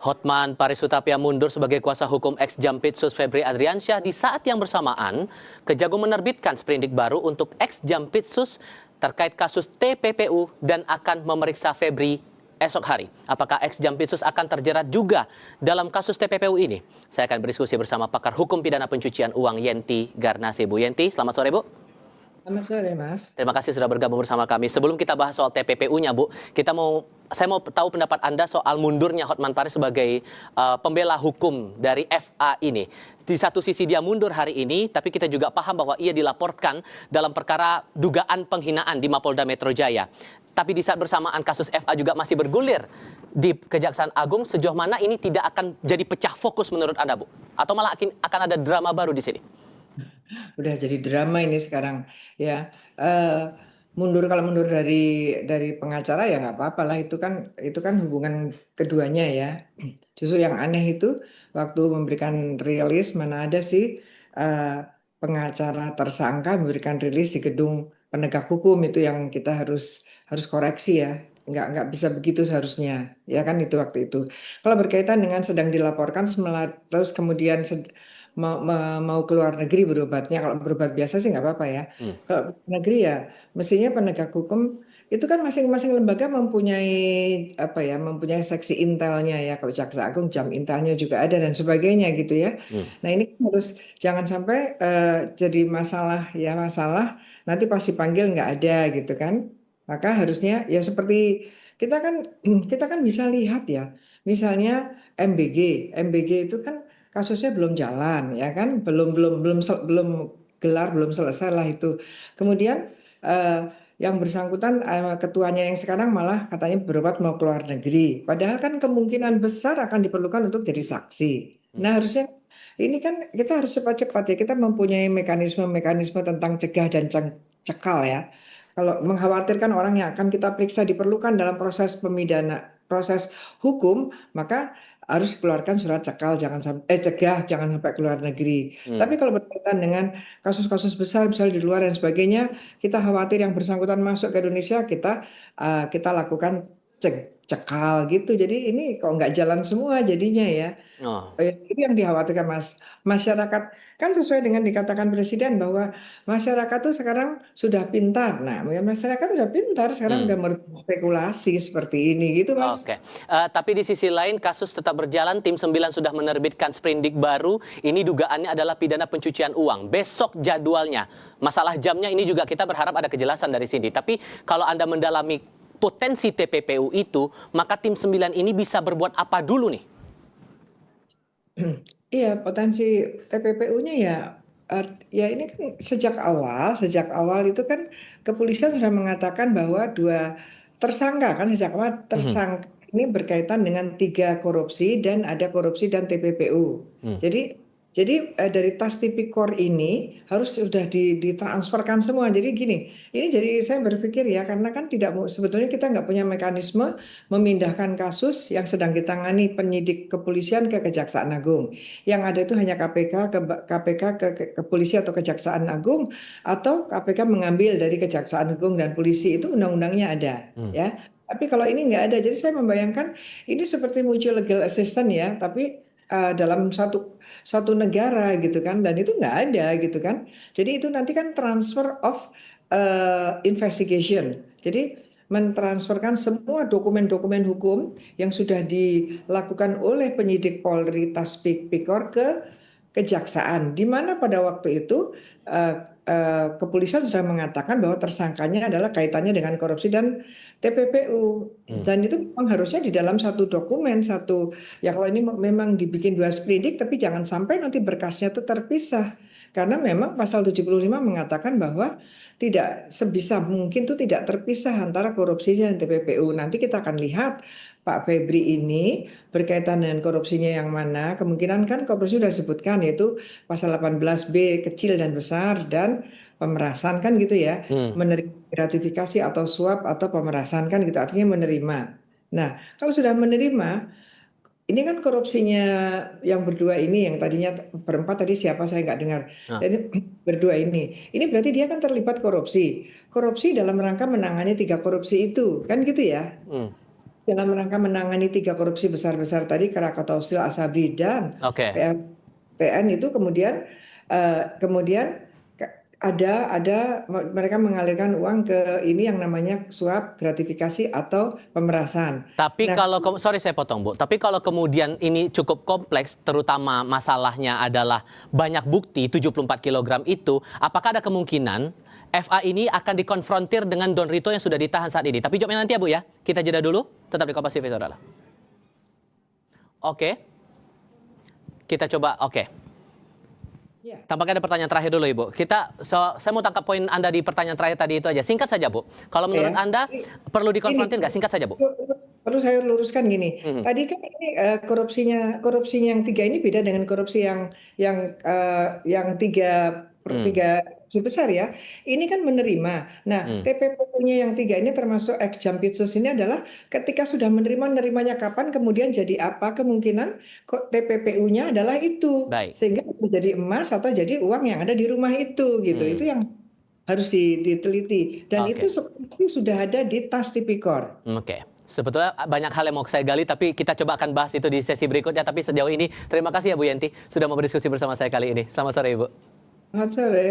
Hotman Paris Hutapea mundur sebagai kuasa hukum ex-Jampitsus Febri Adriansyah di saat yang bersamaan, Kejagung menerbitkan sprindik baru untuk ex-Jampitsus terkait kasus TPPU dan akan memeriksa Febri esok hari. Apakah ex-Jampitsus akan terjerat juga dalam kasus TPPU ini? Saya akan berdiskusi bersama pakar hukum pidana pencucian uang Yenti Garnasi. Bu Yenti, selamat sore Bu. Selamat sore, Mas. Terima kasih sudah bergabung bersama kami. Sebelum kita bahas soal TPPU-nya, Bu, saya mau tahu pendapat Anda soal mundurnya Hotman Paris sebagai pembela hukum dari FA ini. Di satu sisi dia mundur hari ini, tapi kita juga paham bahwa ia dilaporkan dalam perkara dugaan penghinaan di Mapolda Metro Jaya. Tapi di saat bersamaan kasus FA juga masih bergulir di Kejaksaan Agung. Sejauh mana ini tidak akan jadi pecah fokus menurut Anda, Bu? Atau malah akan ada drama baru di sini? Udah jadi drama ini sekarang ya. Kalau mundur dari pengacara ya nggak apa-apa lah, itu kan hubungan keduanya ya. Justru yang aneh itu waktu memberikan rilis, mana ada sih pengacara tersangka memberikan rilis di gedung penegak hukum. Itu yang kita harus koreksi ya. Nggak bisa begitu seharusnya ya kan, itu waktu itu. Kalau berkaitan dengan sedang dilaporkan terus kemudian mau keluar negeri berobatnya, kalau berobat biasa sih nggak apa-apa ya. Kalau negeri ya mestinya penegak hukum itu kan masing-masing lembaga mempunyai seksi intelnya ya. Kalau Jaksa Agung jam intelnya juga ada dan sebagainya gitu ya. Nah ini kan harus jangan sampai jadi masalah nanti pas dipanggil nggak ada gitu kan. Maka harusnya ya seperti kita kan bisa lihat ya, misalnya MBG itu kan kasusnya belum jalan ya kan, belum gelar, belum selesai lah itu. Kemudian yang bersangkutan ketuanya yang sekarang malah katanya berobat mau keluar negeri, padahal kan kemungkinan besar akan diperlukan untuk jadi saksi. Nah harusnya ini kan kita harus cepat-cepat ya, kita mempunyai mekanisme tentang cegah dan cekal ya. Kalau mengkhawatirkan orang yang akan kita periksa diperlukan dalam proses proses hukum, maka harus keluarkan surat cegah jangan sampai keluar negeri. Tapi kalau berkaitan dengan kasus-kasus besar misalnya di luar dan sebagainya, kita khawatir yang bersangkutan masuk ke Indonesia, kita lakukan cekal gitu. Jadi ini kok nggak jalan semua jadinya ya. Itu yang dikhawatirkan Mas. Masyarakat kan sesuai dengan dikatakan Presiden bahwa masyarakat tuh sekarang sudah pintar. Nah, masyarakat sudah pintar sekarang udah berspekulasi seperti ini gitu Mas. Oke. Tapi di sisi lain kasus tetap berjalan, tim 9 sudah menerbitkan sprindik baru. Ini dugaannya adalah pidana pencucian uang. Besok jadwalnya. Masalah jamnya ini juga kita berharap ada kejelasan dari sini. Tapi kalau Anda mendalami potensi TPPU itu, maka tim 9 ini bisa berbuat apa dulu nih? Iya, potensi TPPU-nya ya ini kan sejak awal itu kan kepolisian sudah mengatakan bahwa dua tersangka kan sejak awal tersangka ini berkaitan dengan 3 korupsi dan ada korupsi dan TPPU. Jadi dari tas tipikor ini harus sudah ditransferkan semua. Jadi gini, ini jadi saya berpikir ya, karena kan sebetulnya kita nggak punya mekanisme memindahkan kasus yang sedang ditangani penyidik kepolisian ke Kejaksaan Agung. Yang ada itu hanya KPK ke polisi atau Kejaksaan Agung, atau KPK mengambil dari Kejaksaan Agung dan polisi, itu undang-undangnya ada ya. Tapi kalau ini nggak ada, jadi saya membayangkan ini seperti muncul legal assistant ya, tapi dalam satu negara gitu kan, dan itu nggak ada gitu kan. Jadi itu nanti kan transfer of investigation. Jadi mentransferkan semua dokumen-dokumen hukum yang sudah dilakukan oleh penyidik Polri Taspik-Pikor ke kejaksaan, di mana pada waktu itu kepolisian sudah mengatakan bahwa tersangkanya adalah kaitannya dengan korupsi dan TPPU. Dan itu memang harusnya di dalam satu dokumen, ya kalau ini memang dibikin 2 sprindik, tapi jangan sampai nanti berkasnya itu terpisah. Karena memang pasal 75 mengatakan bahwa tidak sebisa mungkin itu tidak terpisah antara korupsi dan TPPU. Nanti kita akan lihat Pak Febri ini berkaitan dengan korupsinya yang mana. Kemungkinan kan korupsi sudah disebutkan, yaitu pasal 18B kecil dan besar, dan pemerasan kan gitu ya. Menerima gratifikasi atau suap atau pemerasan kan gitu, artinya menerima. Nah, kalau sudah menerima, ini kan korupsinya yang berdua ini, yang tadinya berempat tadi siapa saya nggak dengar. Jadi berdua ini berarti dia kan terlibat korupsi dalam rangka menangani 3 korupsi itu kan gitu ya. dalam rangka menangani 3 korupsi besar-besar tadi, Krakatau Steel, Asabri, dan Oke. PN itu kemudian ada mereka mengalirkan uang ke ini yang namanya suap gratifikasi atau pemerasan. Tapi Nah, kalau sorry saya potong Bu, tapi kalau kemudian ini cukup kompleks, terutama masalahnya adalah banyak bukti 74 kg itu, apakah ada kemungkinan FA ini akan dikonfrontir dengan Don Rito yang sudah ditahan saat ini? Tapi jawabnya nanti ya Bu ya. Kita jeda dulu, tetap di Kompas TV Saudara. Oke. Kita coba, oke. ya. Tampaknya ada pertanyaan terakhir dulu Ibu. Saya mau tangkap poin Anda di pertanyaan terakhir tadi itu aja. Singkat saja Bu. Kalau menurut Anda perlu dikonfrontir nggak? Singkat saja Bu. Perlu saya luruskan gini. Mhm. Tadi kan ini korupsinya yang 3 ini beda dengan korupsi yang tiga besar ya. Ini kan menerima. Nah, TPPU-nya yang 3 ini termasuk ex Jampitsus ini adalah ketika sudah nerimanya kapan, kemudian jadi apa, kemungkinan kok TPPU-nya adalah itu. Baik. Sehingga menjadi emas atau jadi uang yang ada di rumah itu gitu. Itu yang harus diteliti. Dan Oke. itu sudah ada di tas Tipikor. Oke. Sebetulnya banyak hal yang mau saya gali, tapi kita coba akan bahas itu di sesi berikutnya. Tapi sejauh ini, terima kasih ya Bu Yenti sudah mau berdiskusi bersama saya kali ini. Selamat sore Ibu. Selamat sore.